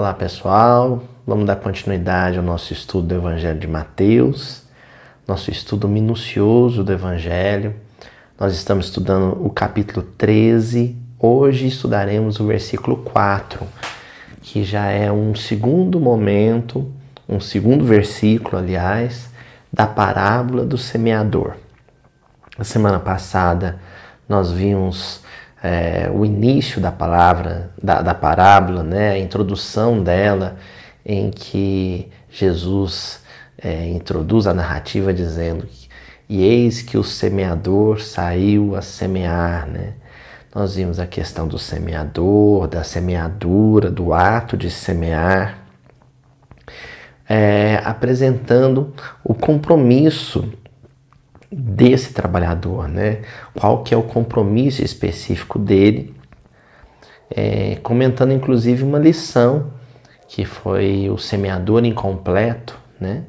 Olá pessoal, vamos dar continuidade ao nosso estudo do Evangelho de Mateus, nosso estudo minucioso do Evangelho. Nós estamos estudando o capítulo 13, hoje estudaremos o versículo 4, que já é um segundo momento, um segundo versículo, aliás, da parábola do semeador. Na semana passada nós vimos o início da palavra, da parábola, né? A introdução dela, em que Jesus introduz a narrativa dizendo e eis que o semeador saiu a semear, né? Nós vimos a questão do semeador, da semeadura, do ato de semear, apresentando o compromisso desse trabalhador, né? Qual que é o compromisso específico dele, comentando inclusive uma lição que foi o semeador incompleto, né?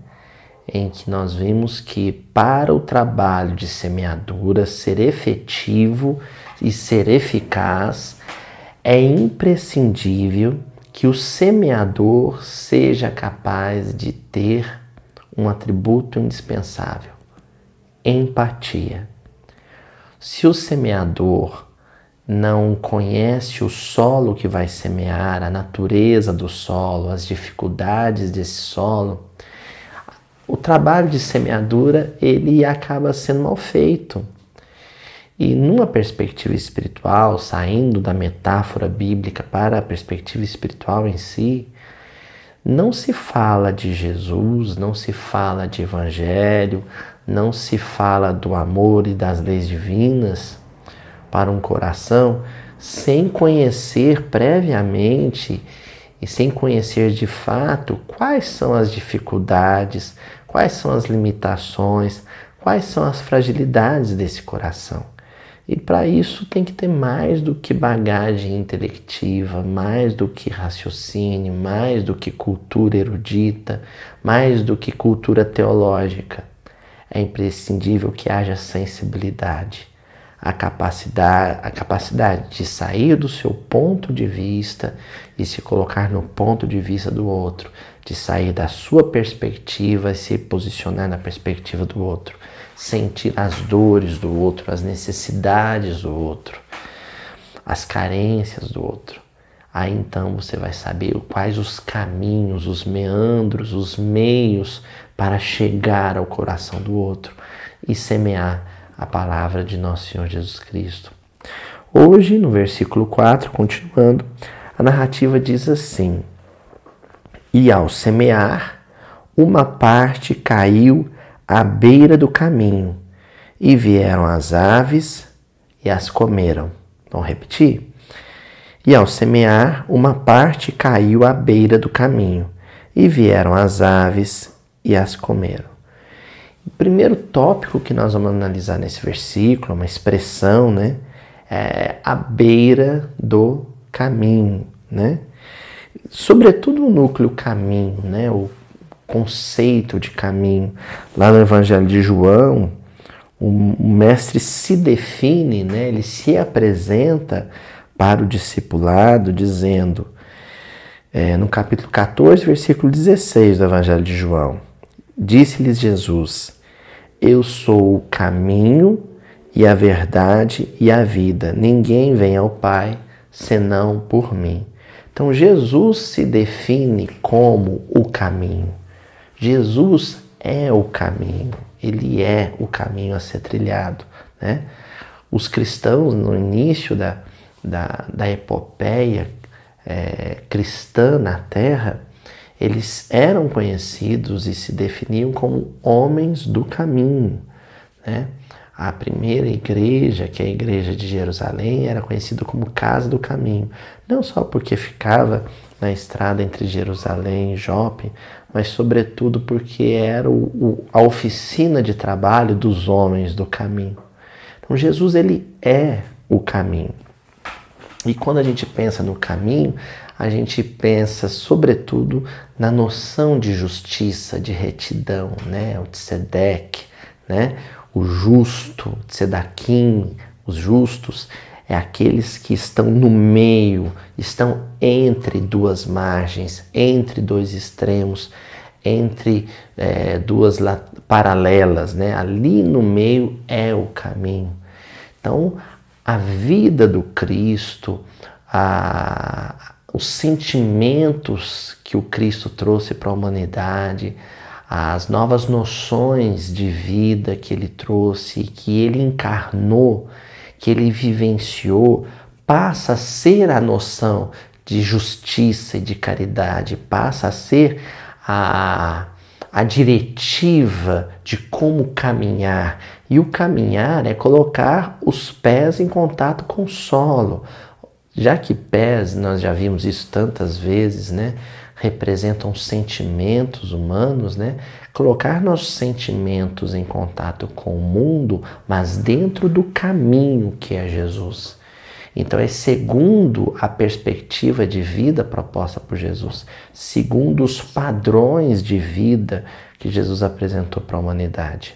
Em que nós vimos que para o trabalho de semeadura ser efetivo e ser eficaz, é imprescindível que o semeador seja capaz de ter um atributo indispensável: empatia. Se o semeador não conhece o solo que vai semear, a natureza do solo, as dificuldades desse solo, o trabalho de semeadura ele acaba sendo mal feito. E numa perspectiva espiritual, saindo da metáfora bíblica para a perspectiva espiritual em si, não se fala de Jesus, não se fala de evangelho, não se fala do amor e das leis divinas para um coração sem conhecer previamente e sem conhecer de fato quais são as dificuldades, quais são as limitações, quais são as fragilidades desse coração. E para isso tem que ter mais do que bagagem intelectiva, mais do que raciocínio, mais do que cultura erudita, mais do que cultura teológica. É imprescindível que haja sensibilidade, a capacidade de sair do seu ponto de vista e se colocar no ponto de vista do outro, de sair da sua perspectiva e se posicionar na perspectiva do outro, sentir as dores do outro, as necessidades do outro, as carências do outro. Aí então você vai saber quais os caminhos, os meandros, os meios para chegar ao coração do outro e semear a palavra de nosso Senhor Jesus Cristo. Hoje, no versículo 4, continuando, a narrativa diz assim: e ao semear, uma parte caiu à beira do caminho, e vieram as aves e as comeram. Vamos repetir? E ao semear, uma parte caiu à beira do caminho, e vieram as aves e as comeram. O primeiro tópico que nós vamos analisar nesse versículo, uma expressão, né? É a beira do caminho, né? Sobretudo o núcleo caminho, né? O conceito de caminho. Lá no Evangelho de João, o mestre se define, né? Ele se apresenta para o discipulado dizendo, no capítulo 14, versículo 16 do Evangelho de João, disse-lhes Jesus: eu sou o caminho e a verdade e a vida. Ninguém vem ao Pai senão por mim. Então Jesus se define como o caminho. Jesus é o caminho. Ele é o caminho a ser trilhado, né? Os cristãos, no início da epopeia cristã na Terra, eles eram conhecidos e se definiam como homens do caminho, né? A primeira igreja, que é a igreja de Jerusalém, era conhecida como Casa do Caminho. Não só porque ficava na estrada entre Jerusalém e Jope, mas sobretudo porque era a oficina de trabalho dos homens do caminho. Então Jesus, ele é o caminho. E quando a gente pensa no caminho, a gente pensa sobretudo na noção de justiça, de retidão, né? O tzedek, né? O justo, tzedakim, os justos, é aqueles que estão no meio, estão entre duas margens, entre dois extremos, entre duas paralelas, né? Ali no meio é o caminho. Então, a vida do Cristo, os sentimentos que o Cristo trouxe para a humanidade, as novas noções de vida que ele trouxe, que ele encarnou, que ele vivenciou, passa a ser a noção de justiça e de caridade, passa a ser a diretiva de como caminhar. E o caminhar é colocar os pés em contato com o solo. Já que pés, nós já vimos isso tantas vezes, né? Representam sentimentos humanos, né? Colocar nossos sentimentos em contato com o mundo, mas dentro do caminho que é Jesus. Então é segundo a perspectiva de vida proposta por Jesus, segundo os padrões de vida que Jesus apresentou para a humanidade.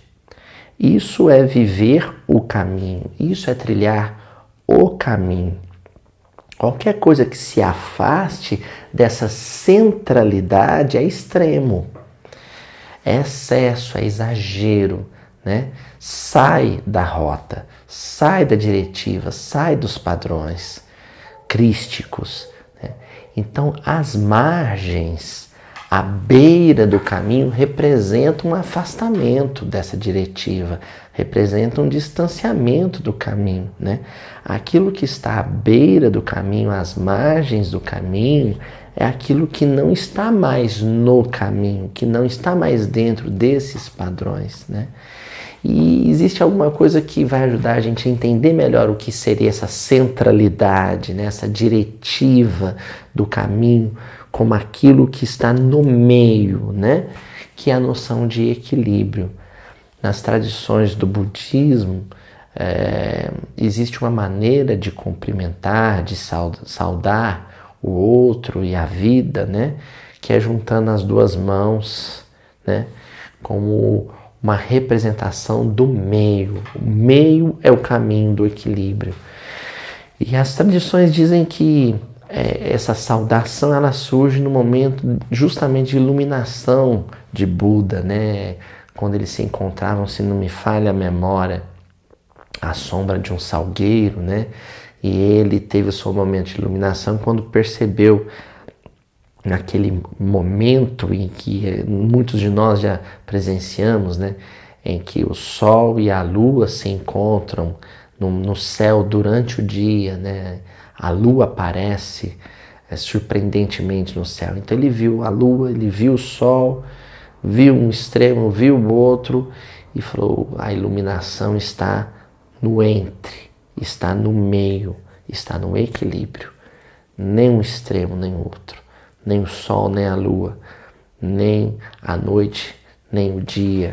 Isso é viver o caminho, isso é trilhar o caminho. Qualquer coisa que se afaste dessa centralidade é extremo, é excesso, é exagero, né? Sai da rota, sai da diretiva, sai dos padrões crísticos, né? Então, as margens, a beira do caminho representa um afastamento dessa diretiva, representa um distanciamento do caminho, né? Aquilo que está à beira do caminho, às margens do caminho, é aquilo que não está mais no caminho, que não está mais dentro desses padrões, né? E existe alguma coisa que vai ajudar a gente a entender melhor o que seria essa centralidade, né? Essa diretiva do caminho, como aquilo que está no meio, né? Que é a noção de equilíbrio. Nas tradições do budismo, existe uma maneira de cumprimentar, de saudar o outro e a vida, né? Que é juntando as duas mãos, né? Como uma representação do meio. O meio é o caminho do equilíbrio. E as tradições dizem que essa saudação ela surge no momento justamente de iluminação de Buda, né? Quando eles se encontravam, se não me falha a memória, à sombra de um salgueiro, né? E ele teve o seu momento de iluminação quando percebeu, naquele momento em que muitos de nós já presenciamos, né? Em que o sol e a lua se encontram no céu durante o dia, né? A lua aparece surpreendentemente no céu. Então ele viu a lua, ele viu o sol, viu um extremo, viu o outro e falou: a iluminação está no entre, está no meio, está no equilíbrio. Nem um extremo, nem o outro. Nem o sol, nem a lua, nem a noite, nem o dia,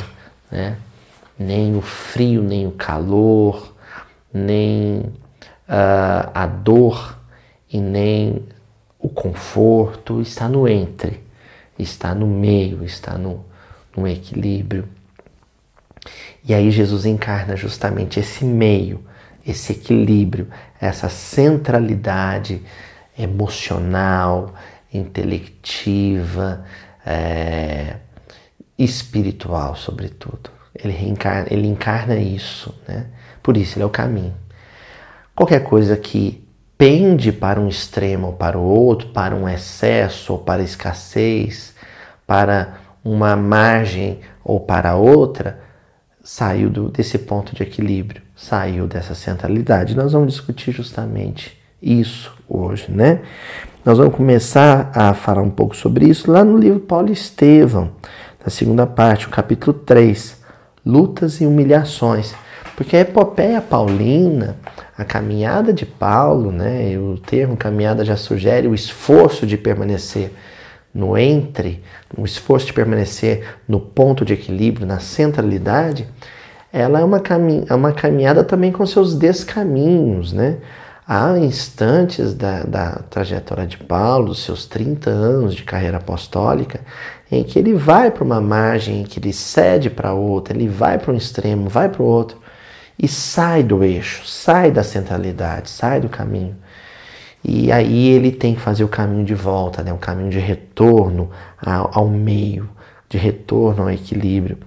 né? Nem o frio, nem o calor, nem a dor e nem o conforto. Está no entre, está no meio, está no equilíbrio. E aí Jesus encarna justamente esse meio, esse equilíbrio, essa centralidade emocional, intelectiva, espiritual, sobretudo. Ele encarna isso, né? Por isso ele é o caminho. Qualquer coisa que pende para um extremo ou para o outro, para um excesso ou para a escassez, para uma margem ou para outra, saiu desse ponto de equilíbrio, saiu dessa centralidade. Nós vamos discutir justamente isso hoje, né? Nós vamos começar a falar um pouco sobre isso lá no livro Paulo e Estevão, na segunda parte, o capítulo 3, lutas e humilhações. Porque a epopeia paulina, a caminhada de Paulo, né? O termo caminhada já sugere o esforço de permanecer no entre, o esforço de permanecer no ponto de equilíbrio, na centralidade. Ela é uma caminhada também com seus descaminhos, né? Há instantes da trajetória de Paulo, dos seus 30 anos de carreira apostólica, em que ele vai para uma margem, em que ele cede para outra, ele vai para um extremo, vai para o outro. e sai do eixo, sai da centralidade, sai do caminho. E aí ele tem que fazer o caminho de volta, né? Um caminho de retorno ao meio, de retorno ao equilíbrio.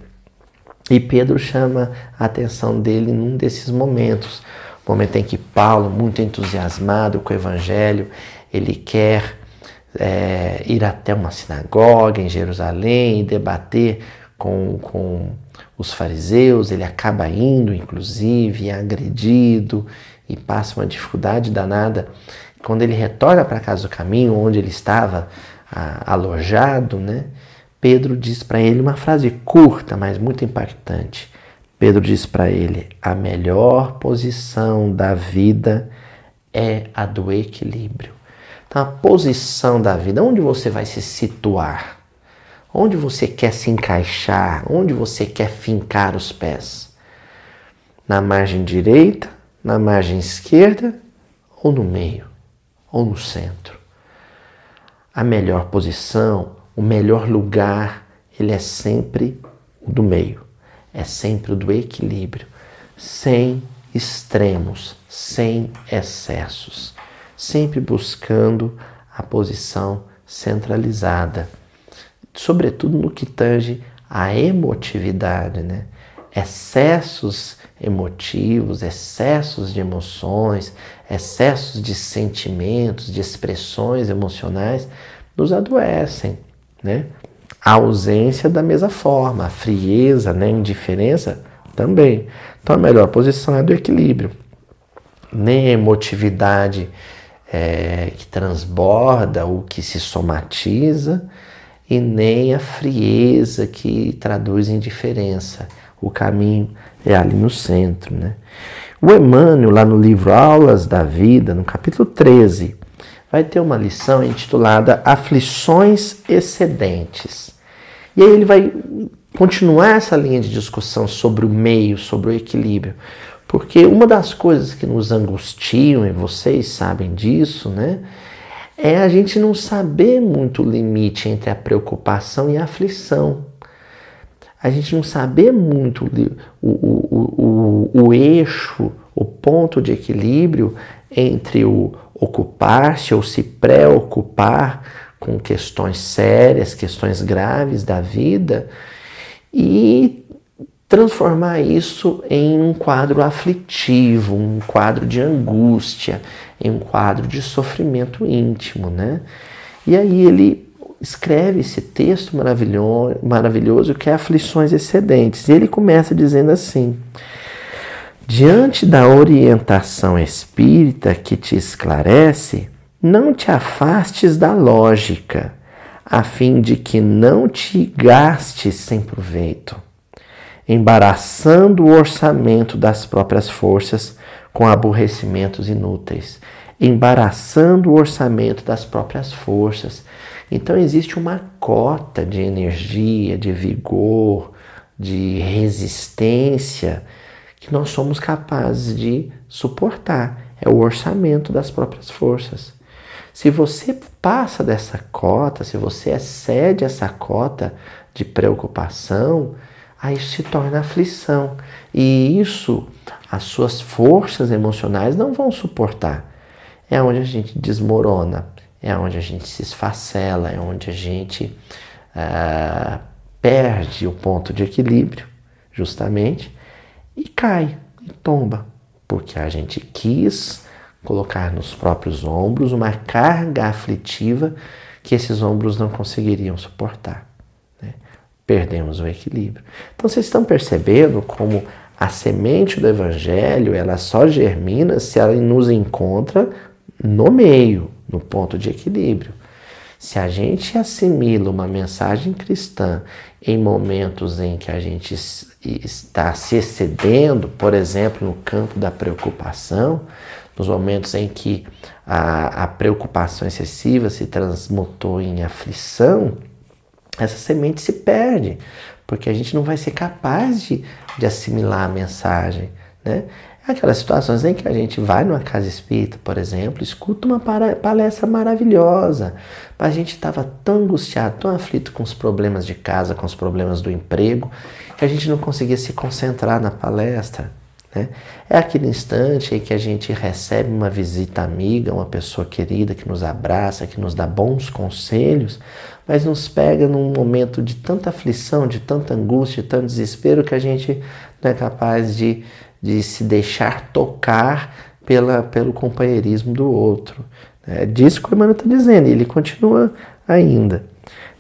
E Pedro chama a atenção dele num desses momentos, o momento em que Paulo, muito entusiasmado com o evangelho, ele quer ir até uma sinagoga em Jerusalém e debater com os fariseus. Ele acaba indo, inclusive, é agredido e passa uma dificuldade danada. Quando ele retorna para a casa do caminho, onde ele estava alojado, né? Pedro diz para ele uma frase curta, mas muito impactante. Pedro diz para ele: a melhor posição da vida é a do equilíbrio. Então, a posição da vida, onde você vai se situar? Onde você quer se encaixar? Onde você quer fincar os pés? Na margem direita, na margem esquerda ou no meio? Ou no centro? A melhor posição, o melhor lugar, ele é sempre o do meio. É sempre o do equilíbrio. Sem extremos, sem excessos. Sempre buscando a posição centralizada. Sobretudo no que tange à emotividade, né? Excessos emotivos, excessos de emoções, excessos de sentimentos, de expressões emocionais nos adoecem, né? A ausência da mesma forma, a frieza, né? A indiferença também. Então a melhor posição é a do equilíbrio. Nem a emotividade que transborda ou que se somatiza, e nem a frieza que traduz indiferença. O caminho é ali no centro, né? O Emmanuel, lá no livro Aulas da Vida, no capítulo 13, vai ter uma lição intitulada Aflições Excedentes. E aí ele vai continuar essa linha de discussão sobre o meio, sobre o equilíbrio. Porque uma das coisas que nos angustiam, e vocês sabem disso, né? É a gente não saber muito o limite entre a preocupação e a aflição. A gente não saber muito o eixo, o ponto de equilíbrio entre o ocupar-se ou se preocupar com questões sérias, questões graves da vida e transformar isso em um quadro aflitivo, um quadro de angústia, em um quadro de sofrimento íntimo, né? E aí ele escreve esse texto maravilhoso que é Aflições Excedentes. E ele começa dizendo assim: diante da orientação espírita que te esclarece, não te afastes da lógica, a fim de que não te gastes sem proveito, embaraçando o orçamento das próprias forças com aborrecimentos inúteis, embaraçando o orçamento das próprias forças. Então existe uma cota de energia, de vigor, de resistência que nós somos capazes de suportar. É o orçamento das próprias forças. Se você passa dessa cota, se você excede essa cota de preocupação, aí isso se torna aflição. E isso, as suas forças emocionais não vão suportar. É onde a gente desmorona, é onde a gente se esfacela, é onde a gente perde o ponto de equilíbrio, justamente, e cai, e tomba, porque a gente quis colocar nos próprios ombros uma carga aflitiva que esses ombros não conseguiriam suportar, né? Perdemos o equilíbrio. Então vocês estão percebendo como a semente do Evangelho, ela só germina se ela nos encontra no meio, no ponto de equilíbrio. Se a gente assimila uma mensagem cristã em momentos em que a gente está se excedendo, por exemplo, no campo da preocupação, nos momentos em que a preocupação excessiva se transmutou em aflição, essa semente se perde, porque a gente não vai ser capaz de assimilar a mensagem, né? Aquelas situações em que a gente vai numa casa espírita, por exemplo, escuta uma palestra maravilhosa, mas a gente estava tão angustiado, tão aflito com os problemas de casa, com os problemas do emprego, que a gente não conseguia se concentrar na palestra, né? É aquele instante em que a gente recebe uma visita amiga, uma pessoa querida que nos abraça, que nos dá bons conselhos, mas nos pega num momento de tanta aflição, de tanta angústia, de tanto desespero, que a gente não é capaz de se deixar tocar pelo companheirismo do outro. É disso que o Emmanuel está dizendo, e ele continua ainda.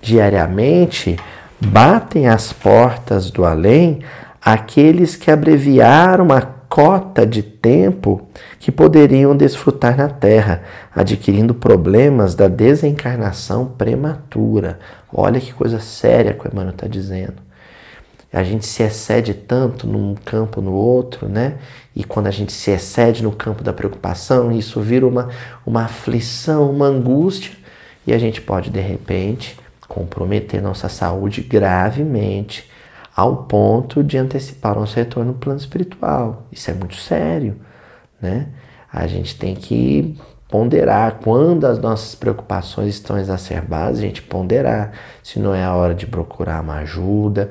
Diariamente, batem às portas do além aqueles que abreviaram a cota de tempo que poderiam desfrutar na Terra, adquirindo problemas da desencarnação prematura. Olha que coisa séria que o Emmanuel está dizendo. A gente se excede tanto num campo no outro, né? E quando a gente se excede no campo da preocupação, isso vira uma aflição, uma angústia, e a gente pode, de repente, comprometer nossa saúde gravemente, ao ponto de antecipar nosso retorno no plano espiritual. Isso é muito sério, né? A gente tem que ponderar quando as nossas preocupações estão exacerbadas, a gente ponderar se não é a hora de procurar uma ajuda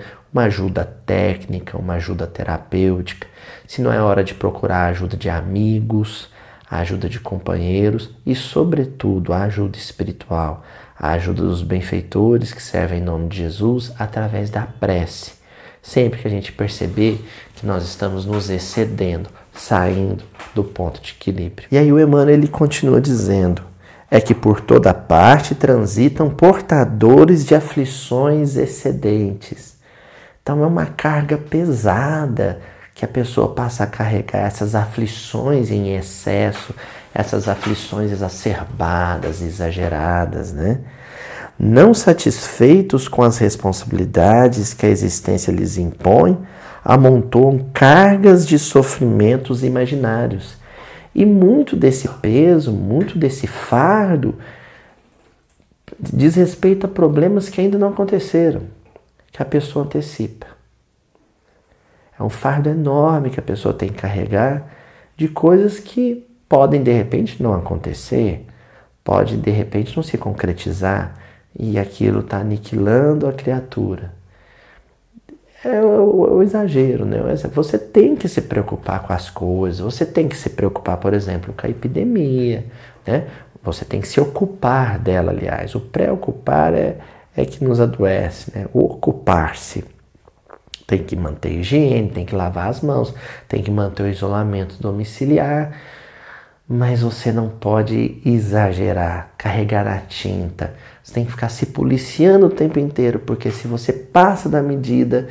técnica, uma ajuda terapêutica, se não é hora de procurar a ajuda de amigos, a ajuda de companheiros e, sobretudo, a ajuda espiritual, a ajuda dos benfeitores que servem em nome de Jesus através da prece. Sempre que a gente perceber que nós estamos nos excedendo, saindo do ponto de equilíbrio. E aí o Emmanuel ele continua dizendo, é que por toda parte transitam portadores de aflições excedentes. Então é uma carga pesada que a pessoa passa a carregar, essas aflições em excesso, essas aflições exacerbadas, exageradas, né? Não satisfeitos com as responsabilidades que a existência lhes impõe, amontoam cargas de sofrimentos imaginários. E muito desse peso, muito desse fardo, diz respeito a problemas que ainda não aconteceram, que a pessoa antecipa. É um fardo enorme que a pessoa tem que carregar de coisas que podem, de repente, não acontecer, podem, de repente, não se concretizar, e aquilo está aniquilando a criatura. É o exagero, né? Você tem que se preocupar com as coisas, você tem que se preocupar, por exemplo, com a epidemia, né? Você tem que se ocupar dela, aliás. O preocupar é que nos adoece, né? O ocupar-se. Tem que manter a higiene, tem que lavar as mãos, tem que manter o isolamento domiciliar, mas você não pode exagerar, carregar a tinta. Você tem que ficar se policiando o tempo inteiro, porque se você passa da medida,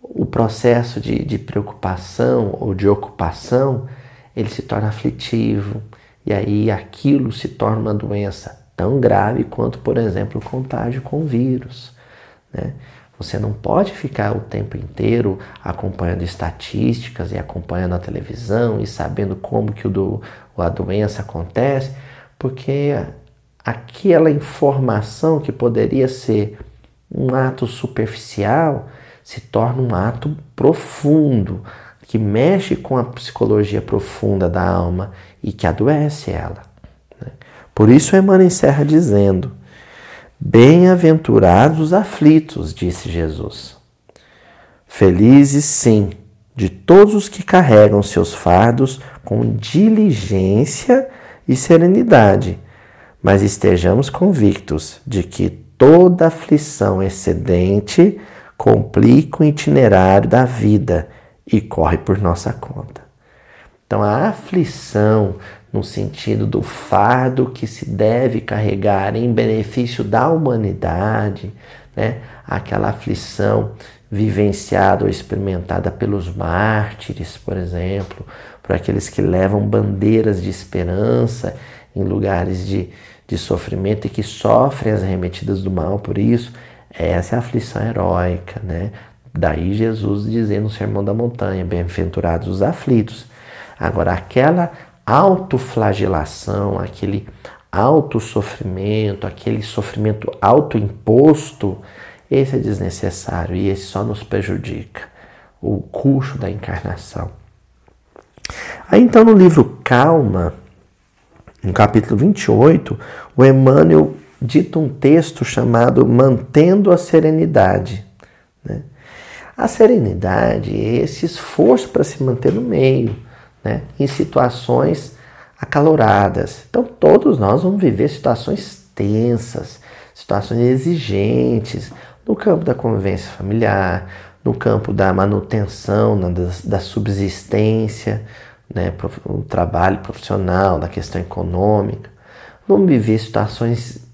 o processo de preocupação ou de ocupação, ele se torna aflitivo. E aí aquilo se torna uma doença tão grave quanto, por exemplo, o contágio com vírus, né? Você não pode ficar o tempo inteiro acompanhando estatísticas e acompanhando a televisão e sabendo como que a doença acontece, porque aquela informação que poderia ser um ato superficial se torna um ato profundo, que mexe com a psicologia profunda da alma e que adoece ela, né? Por isso Emmanuel encerra dizendo: bem-aventurados os aflitos, disse Jesus. Felizes, sim, de todos os que carregam seus fardos com diligência e serenidade, mas estejamos convictos de que toda aflição excedente complica o itinerário da vida e corre por nossa conta. Então, a aflição, no sentido do fardo que se deve carregar em benefício da humanidade, né? Aquela aflição vivenciada ou experimentada pelos mártires, por exemplo, por aqueles que levam bandeiras de esperança em lugares de sofrimento e que sofrem as remetidas do mal por isso. Essa é a aflição heróica, né? Daí Jesus dizendo no Sermão da Montanha, bem-aventurados os aflitos. Agora, aquela autoflagelação, aquele autossofrimento, aquele sofrimento autoimposto, esse é desnecessário e esse só nos prejudica. O custo da encarnação. Aí então no livro Calma, no capítulo 28, o Emmanuel dita um texto chamado Mantendo a Serenidade, né? A serenidade é esse esforço para se manter no meio, né? Em situações acaloradas. Então todos nós vamos viver situações tensas, situações exigentes no campo da convivência familiar, no campo da manutenção, da subsistência, né, o trabalho profissional, da questão econômica. Vamos viver situações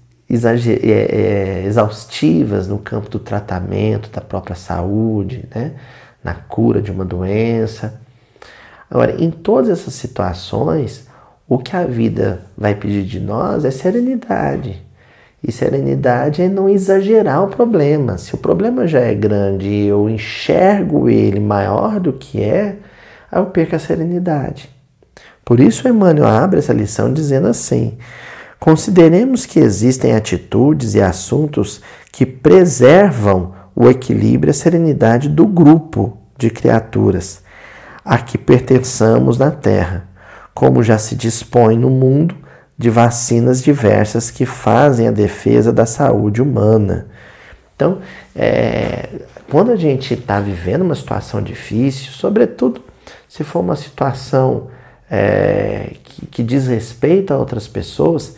exaustivas no campo do tratamento, da própria saúde, né, na cura de uma doença. Agora, em todas essas situações, o que a vida vai pedir de nós é serenidade. E serenidade é não exagerar o problema. Se o problema já é grande e eu enxergo ele maior do que é, aí eu perco a serenidade. Por isso Emmanuel abre essa lição dizendo assim: consideremos que existem atitudes e assuntos que preservam o equilíbrio e a serenidade do grupo de criaturas a que pertençamos na Terra, como já se dispõe no mundo de vacinas diversas que fazem a defesa da saúde humana. Então, quando a gente está vivendo uma situação difícil, sobretudo se for uma situação que diz respeito a outras pessoas,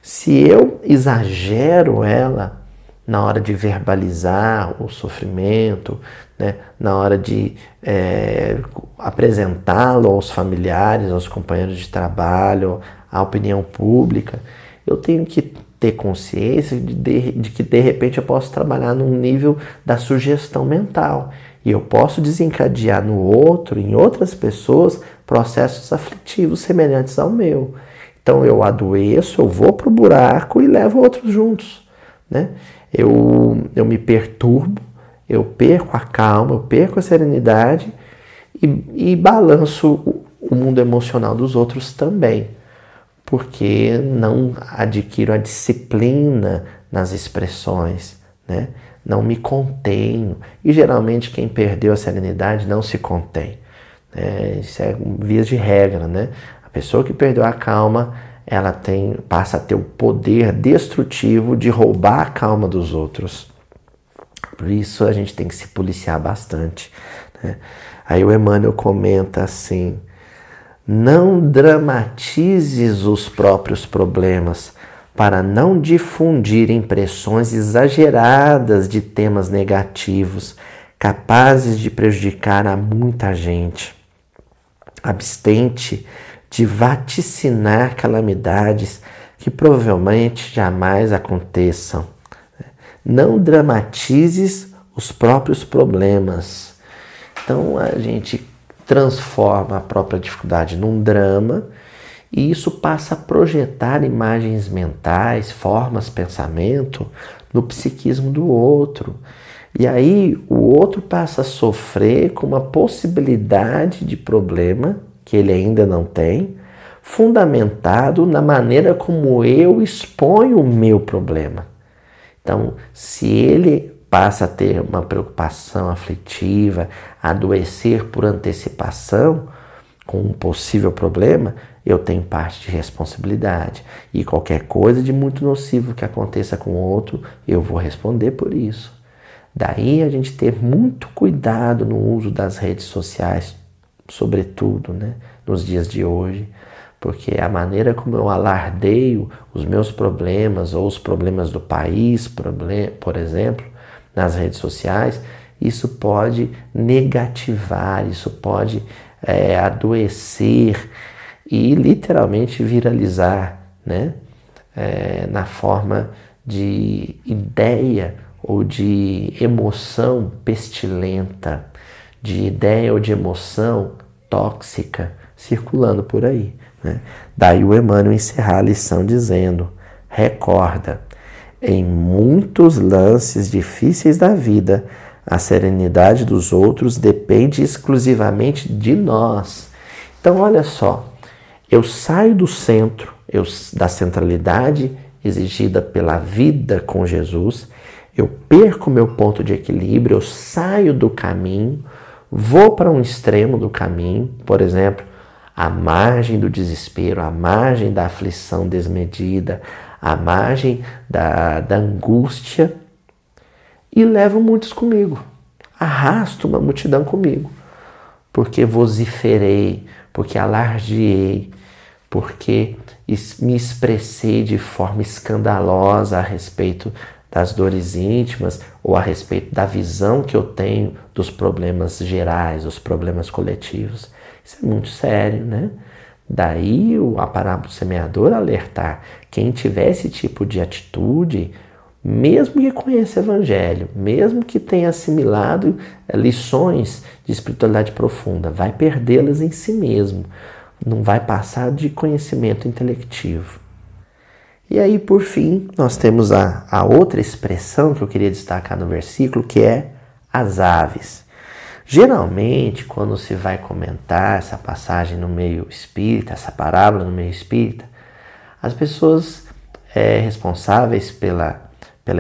se eu exagero ela na hora de verbalizar o sofrimento, né, na hora de apresentá-lo aos familiares, aos companheiros de trabalho, à opinião pública, eu tenho que ter consciência de que de repente eu posso trabalhar num nível da sugestão mental e eu posso desencadear no outro, em outras pessoas, processos aflitivos semelhantes ao meu. Então eu adoeço, eu vou para o buraco e levo outros juntos, né? Eu me perturbo, eu perco a calma, eu perco a serenidade e balanço o mundo emocional dos outros também, porque não adquiro a disciplina nas expressões, né? Não me contenho. E geralmente quem perdeu a serenidade não se contém, né? Isso é via de regra, né? A pessoa que perdeu a calma, ela passa a ter o poder destrutivo de roubar a calma dos outros. Por isso a gente tem que se policiar bastante, né? Aí o Emmanuel comenta assim: não dramatizes os próprios problemas para não difundir impressões exageradas de temas negativos, capazes de prejudicar a muita gente. Abstente de vaticinar calamidades que provavelmente jamais aconteçam. Não dramatizes os próprios problemas. Então a gente transforma a própria dificuldade num drama e isso passa a projetar imagens mentais, formas, pensamento no psiquismo do outro. E aí o outro passa a sofrer com uma possibilidade de problema que ele ainda não tem, fundamentado na maneira como eu exponho o meu problema. Então, se ele passa a ter uma preocupação aflitiva, adoecer por antecipação com um possível problema, eu tenho parte de responsabilidade. E qualquer coisa de muito nocivo que aconteça com o outro, eu vou responder por isso. Daí a gente ter muito cuidado no uso das redes sociais, sobretudo, né, nos dias de hoje, porque a maneira como eu alardeio os meus problemas ou os problemas do país, por exemplo, nas redes sociais, isso pode negativar, isso pode adoecer e literalmente viralizar, né, na forma de ideia ou de emoção pestilenta, de ideia ou de emoção tóxica circulando por aí, né? Daí o Emmanuel encerra a lição dizendo: recorda, em muitos lances difíceis da vida, a serenidade dos outros depende exclusivamente de nós. Então olha só, eu saio do centro, da centralidade exigida pela vida com Jesus, eu perco meu ponto de equilíbrio, eu saio do caminho, vou para um extremo do caminho, por exemplo, à margem do desespero, à margem da aflição desmedida, à margem da angústia, e levo muitos comigo. arrasto uma multidão comigo, porque vociferei, porque alardeei, porque me expressei de forma escandalosa a respeito das dores íntimas ou a respeito da visão que eu tenho dos problemas gerais, dos problemas coletivos. Isso é muito sério, né? Daí a parábola do semeador alertar quem tiver esse tipo de atitude, mesmo que conheça o Evangelho, mesmo que tenha assimilado lições de espiritualidade profunda, vai perdê-las em si mesmo, não vai passar de conhecimento intelectivo. E aí, por fim, nós temos a outra expressão que eu queria destacar no versículo, que é as aves. Geralmente, quando se vai comentar essa passagem no meio espírita, essa parábola no meio espírita, as pessoas responsáveis pela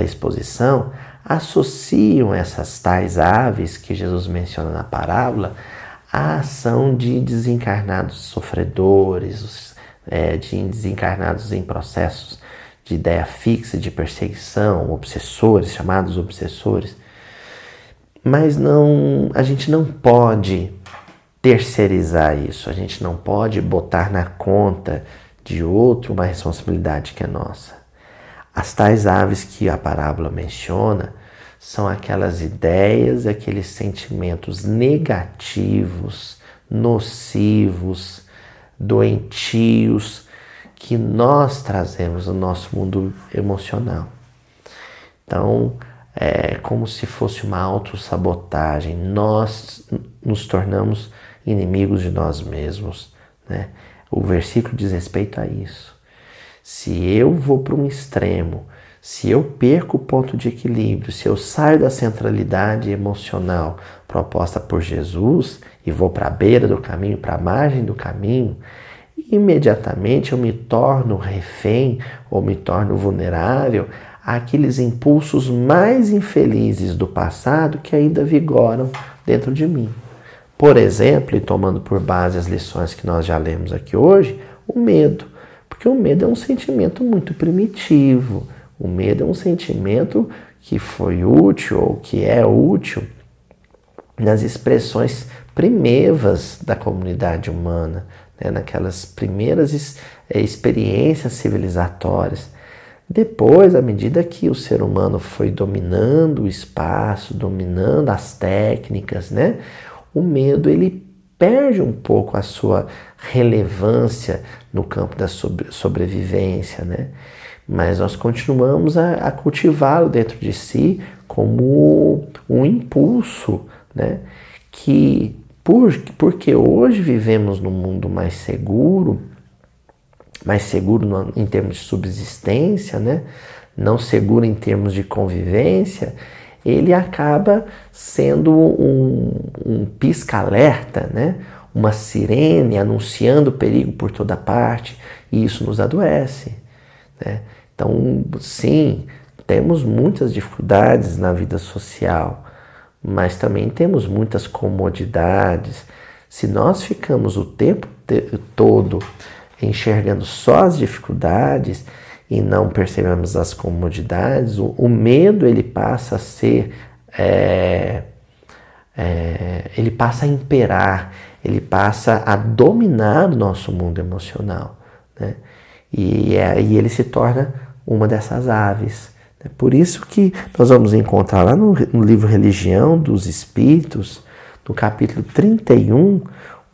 exposição associam essas tais aves que Jesus menciona na parábola à ação de desencarnados sofredores, de desencarnados em processos de ideia fixa, de perseguição, obsessores, chamados obsessores. Mas a gente não pode terceirizar isso, a gente não pode botar na conta de outro uma responsabilidade que é nossa. As tais aves que a parábola menciona são aquelas ideias, aqueles sentimentos negativos, nocivos, doentios que nós trazemos no nosso mundo emocional. Então, é como se fosse uma autossabotagem. Nós nos tornamos inimigos de nós mesmos, né? O versículo diz respeito a isso. Se eu vou para um extremo, se eu perco o ponto de equilíbrio, se eu saio da centralidade emocional proposta por Jesus e vou para a beira do caminho, para a margem do caminho, imediatamente eu me torno refém ou me torno vulnerável àqueles impulsos mais infelizes do passado que ainda vigoram dentro de mim. Por exemplo, e tomando por base as lições que nós já lemos aqui hoje, o medo. Porque o medo é um sentimento muito primitivo. O medo é um sentimento que foi útil ou que é útil nas expressões primevas da comunidade humana, né? Naquelas primeiras experiências civilizatórias. Depois, à medida que o ser humano foi dominando o espaço, dominando as técnicas, né? O medo ele perde um pouco a sua relevância no campo da sobrevivência, né? Mas nós continuamos a cultivá-lo dentro de si como um impulso, né? Porque hoje vivemos num mundo mais seguro em termos de subsistência, né? Não seguro em termos de convivência, ele acaba sendo um pisca-alerta, né? Uma sirene anunciando perigo por toda parte, e isso nos adoece, né? Então, sim, temos muitas dificuldades na vida social, mas também temos muitas comodidades. Se nós ficamos o tempo todo enxergando só as dificuldades e não percebemos as comodidades, o medo ele passa a ser, ele passa a imperar, ele passa a dominar o nosso mundo emocional, né? E aí ele se torna uma dessas aves. É por isso que nós vamos encontrar lá no livro Religião dos Espíritos, no capítulo 31,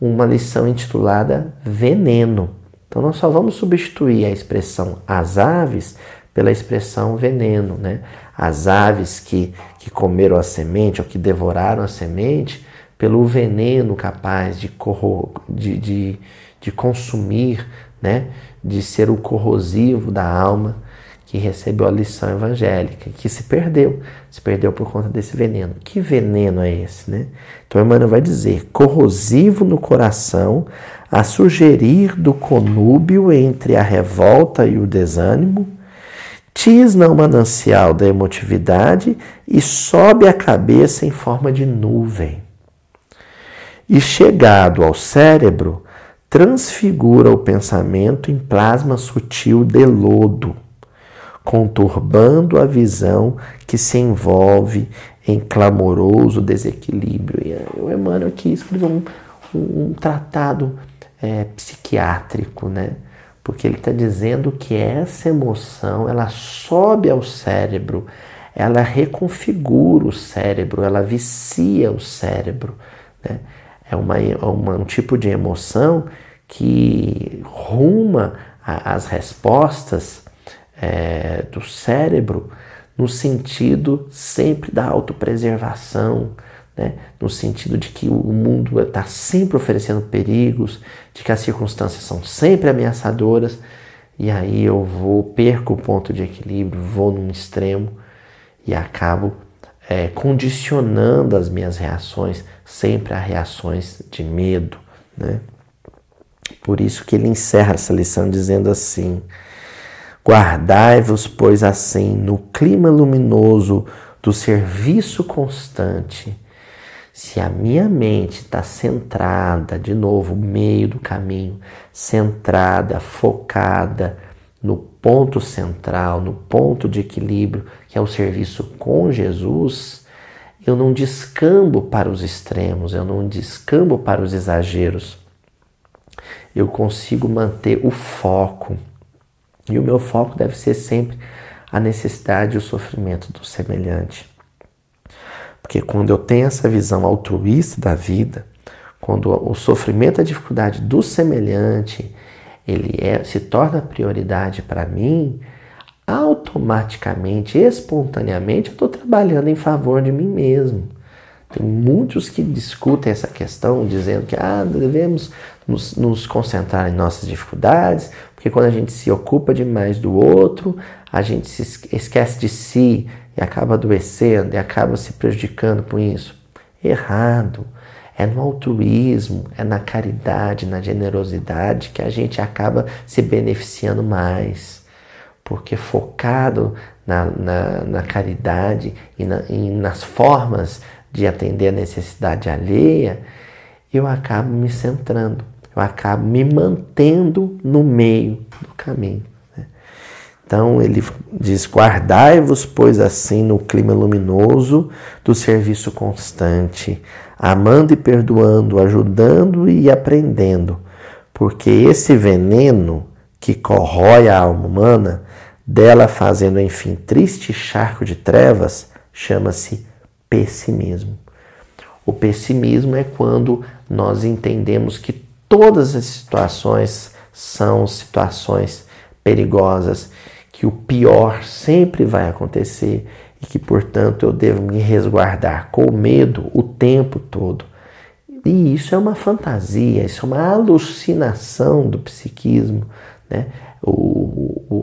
uma lição intitulada Veneno. Então nós só vamos substituir a expressão as aves pela expressão veneno, né? As aves que comeram a semente ou que devoraram a semente, pelo veneno capaz de consumir, né? De ser o corrosivo da alma que recebeu a lição evangélica, que se perdeu por conta desse veneno. Que veneno é esse, né? Então Emmanuel vai dizer, corrosivo no coração, a sugerir do conúbio entre a revolta e o desânimo, tisna o manancial da emotividade e sobe a cabeça em forma de nuvem. E chegado ao cérebro, transfigura o pensamento em plasma sutil de lodo, conturbando a visão que se envolve em clamoroso desequilíbrio. E o Emmanuel aqui escreveu um tratado psiquiátrico, né? Porque ele está dizendo que essa emoção, ela sobe ao cérebro, ela reconfigura o cérebro, ela vicia o cérebro, né? É um tipo de emoção que ruma as respostas do cérebro no sentido sempre da autopreservação, né? No sentido de que o mundo está sempre oferecendo perigos, de que as circunstâncias são sempre ameaçadoras, e aí eu perco o ponto de equilíbrio, vou num extremo e acabo condicionando as minhas reações sempre a reações de medo, né? Por isso que ele encerra essa lição dizendo assim: guardai-vos, pois, assim, no clima luminoso do serviço constante. Se a minha mente está centrada, de novo, meio do caminho, centrada, focada no ponto central, no ponto de equilíbrio, que é o serviço com Jesus, eu não descambo para os extremos, eu não descambo para os exageros. Eu consigo manter o foco. E o meu foco deve ser sempre a necessidade e o sofrimento do semelhante. Porque quando eu tenho essa visão altruísta da vida, quando o sofrimento, a dificuldade do semelhante, ele se torna prioridade para mim, automaticamente, espontaneamente, eu estou trabalhando em favor de mim mesmo. Tem muitos que discutem essa questão, dizendo que devemos nos concentrar em nossas dificuldades, porque quando a gente se ocupa demais do outro, a gente se esquece de si e acaba adoecendo e acaba se prejudicando com isso. Errado. É no altruísmo, é na caridade, na generosidade que a gente acaba se beneficiando mais. Porque focado na caridade e nas formas de atender a necessidade alheia, eu acabo me centrando, eu acabo me mantendo no meio do caminho, né? Então ele diz: guardai-vos, pois, assim, no clima luminoso do serviço constante, amando e perdoando, ajudando e aprendendo, porque esse veneno que corrói a alma humana, dela fazendo, enfim, triste charco de trevas, chama-se pessimismo. O pessimismo é quando nós entendemos que todas as situações são situações perigosas, que o pior sempre vai acontecer e que, portanto, eu devo me resguardar com medo o tempo todo. E isso é uma fantasia, isso é uma alucinação do psiquismo, né?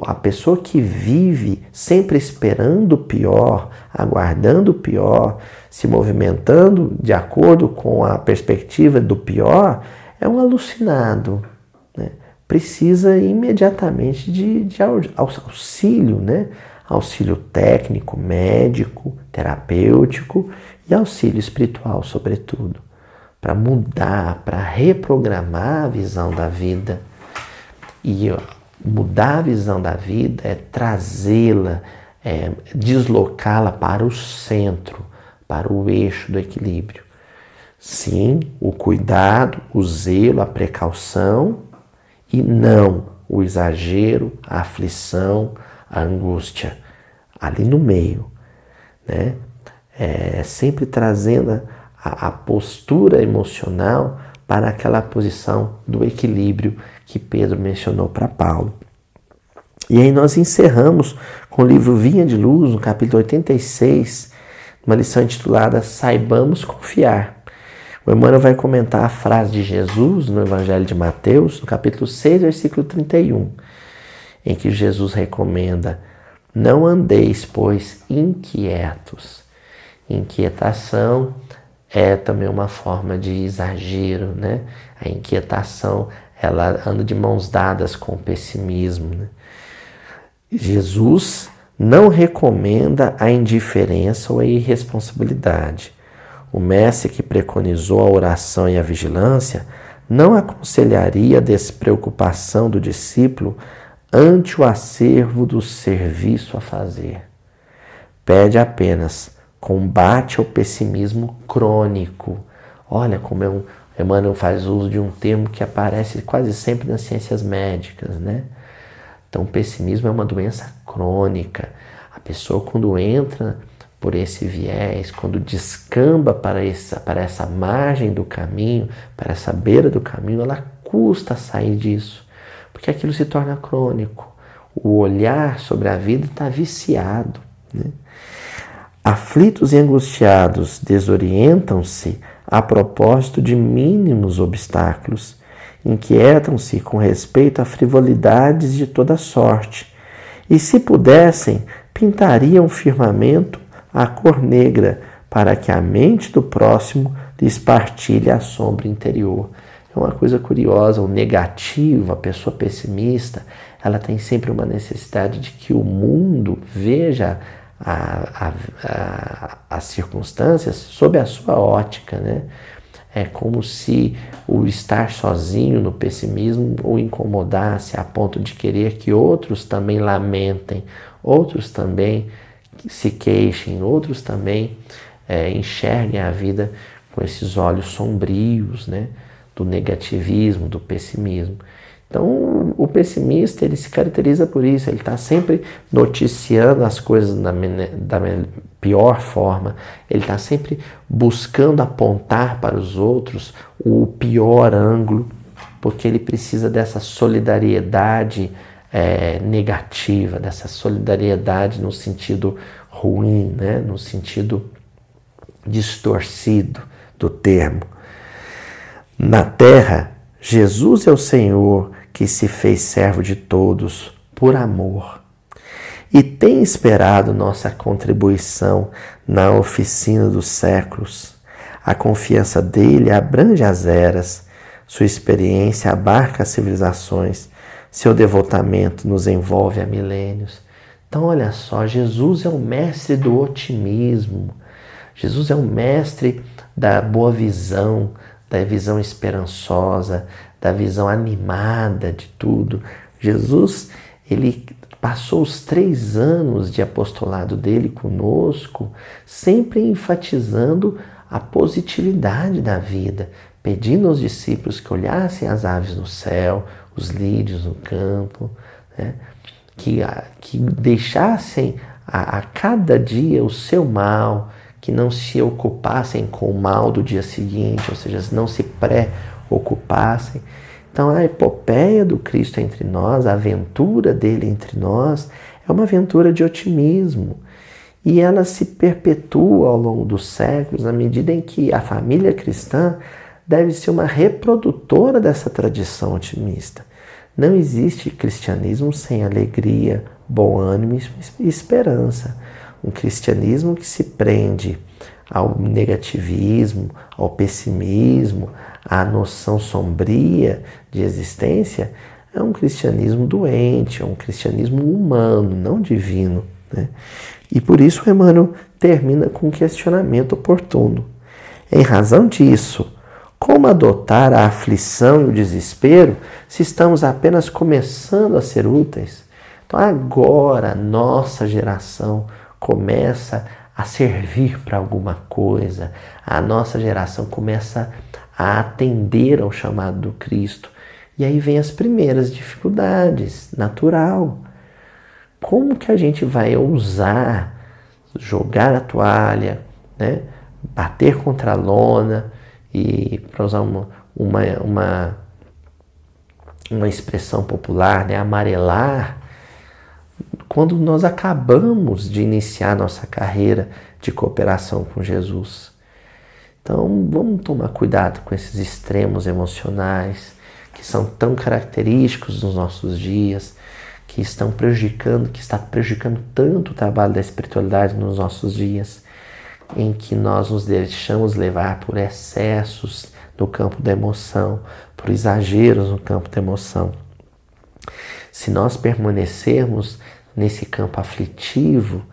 A pessoa que vive sempre esperando o pior, aguardando o pior, se movimentando de acordo com a perspectiva do pior, é um alucinado, né? Precisa imediatamente de auxílio, né? Auxílio técnico, médico, terapêutico e auxílio espiritual, sobretudo, para mudar, para reprogramar a visão da vida. E mudar a visão da vida é trazê-la, deslocá-la para o centro, para o eixo do equilíbrio. Sim, o cuidado, o zelo, a precaução, e não o exagero, a aflição, a angústia, ali no meio, né? Sempre trazendo a postura emocional para aquela posição do equilíbrio que Pedro mencionou para Paulo. E aí nós encerramos com o livro Vinha de Luz, no capítulo 86, uma lição intitulada Saibamos Confiar. O Emmanuel vai comentar a frase de Jesus no Evangelho de Mateus, no capítulo 6, versículo 31, em que Jesus recomenda: não andeis, pois, inquietos. Inquietação é também uma forma de exagero, né? A inquietação, ela anda de mãos dadas com o pessimismo, né? Jesus não recomenda a indiferença ou a irresponsabilidade. O mestre que preconizou a oração e a vigilância não aconselharia a despreocupação do discípulo ante o acervo do serviço a fazer. Pede apenas: combate ao pessimismo crônico. Olha como Emmanuel faz uso de um termo que aparece quase sempre nas ciências médicas, né? Então, o pessimismo é uma doença crônica. A pessoa, quando entra por esse viés, quando descamba para essa margem do caminho, para essa beira do caminho, ela custa sair disso, porque aquilo se torna crônico. O olhar sobre a vida está viciado, né? Aflitos e angustiados desorientam-se a propósito de mínimos obstáculos, inquietam-se com respeito a frivolidades de toda sorte, e se pudessem, pintariam o firmamento a cor negra, para que a mente do próximo lhes partilhe a sombra interior. É uma coisa curiosa, o negativo, a pessoa pessimista, ela tem sempre uma necessidade de que o mundo veja as circunstâncias sob a sua ótica, né? É como se o estar sozinho no pessimismo o incomodasse a ponto de querer que outros também lamentem, outros também se queixem, outros também enxerguem a vida com esses olhos sombrios, né? Do negativismo, do pessimismo. Então, o pessimista, ele se caracteriza por isso, ele está sempre noticiando as coisas da pior forma, ele está sempre buscando apontar para os outros o pior ângulo, porque ele precisa dessa solidariedade negativa, dessa solidariedade no sentido ruim, né? No sentido distorcido do termo. Na terra, Jesus é o Senhor que se fez servo de todos por amor e tem esperado nossa contribuição na oficina dos séculos. A confiança dele abrange as eras, sua experiência abarca as civilizações, seu devotamento nos envolve há milênios. Então, olha só, Jesus é o mestre do otimismo, Jesus é o mestre da boa visão, da visão esperançosa, da visão animada de tudo. Jesus, ele passou os 3 anos de apostolado dele conosco, sempre enfatizando a positividade da vida, pedindo aos discípulos que olhassem as aves no céu, os lírios no campo, né? que deixassem a cada dia o seu mal, que não se ocupassem com o mal do dia seguinte, ou seja, não se preocupassem. Então, a epopeia do Cristo entre nós, a aventura dele entre nós, é uma aventura de otimismo. E ela se perpetua ao longo dos séculos, na medida em que a família cristã deve ser uma reprodutora dessa tradição otimista. Não existe cristianismo sem alegria, bom ânimo e esperança. Um cristianismo que se prende ao negativismo, ao pessimismo, à noção sombria de existência, é um cristianismo doente, é um cristianismo humano, não divino, né? E por isso Emmanuel termina com um questionamento oportuno. Em razão disso, como adotar a aflição e o desespero se estamos apenas começando a ser úteis? Então agora, nossa geração começa a servir para alguma coisa, a nossa geração começa a atender ao chamado do Cristo. E aí vem as primeiras dificuldades, natural. Como que a gente vai ousar jogar a toalha, né? Bater contra a lona e, para usar uma expressão popular, né? Amarelar, quando nós acabamos de iniciar nossa carreira de cooperação com Jesus? Então, vamos tomar cuidado com esses extremos emocionais que são tão característicos nos nossos dias, que está prejudicando tanto o trabalho da espiritualidade nos nossos dias, em que nós nos deixamos levar por excessos no campo da emoção, por exageros no campo da emoção. Se nós permanecermos nesse campo aflitivo,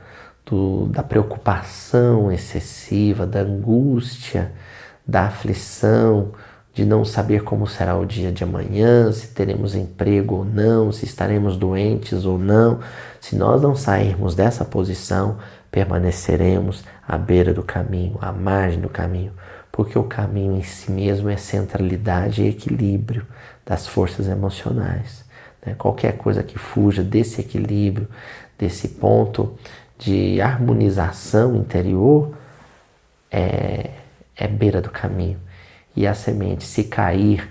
da preocupação excessiva, da angústia, da aflição de não saber como será o dia de amanhã, se teremos emprego ou não, se estaremos doentes ou não. Se nós não sairmos dessa posição, permaneceremos à beira do caminho, à margem do caminho, porque o caminho em si mesmo é centralidade e equilíbrio das forças emocionais. Qualquer coisa que fuja desse equilíbrio, desse ponto de harmonização interior, é beira do caminho. E a semente, se cair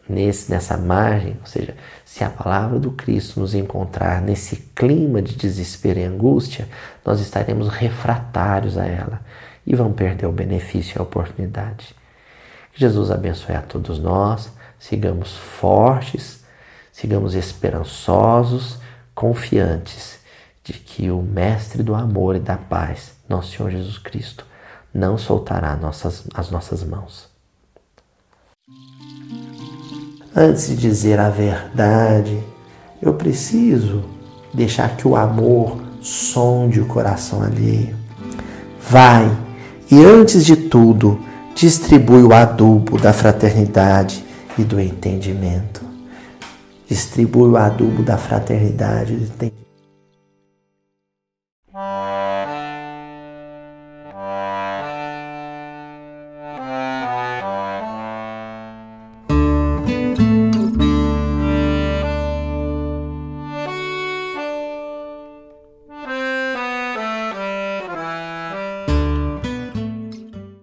nessa margem, ou seja, se a palavra do Cristo nos encontrar nesse clima de desespero e angústia, nós estaremos refratários a ela e vamos perder o benefício e a oportunidade. Que Jesus abençoe a todos nós, sigamos fortes, sigamos esperançosos, confiantes de que o Mestre do amor e da paz, nosso Senhor Jesus Cristo, não soltará as nossas mãos. Antes de dizer a verdade, eu preciso deixar que o amor sonde o coração alheio. Vai e, antes de tudo, distribui o adubo da fraternidade e do entendimento. Distribui o adubo da fraternidade e do entendimento.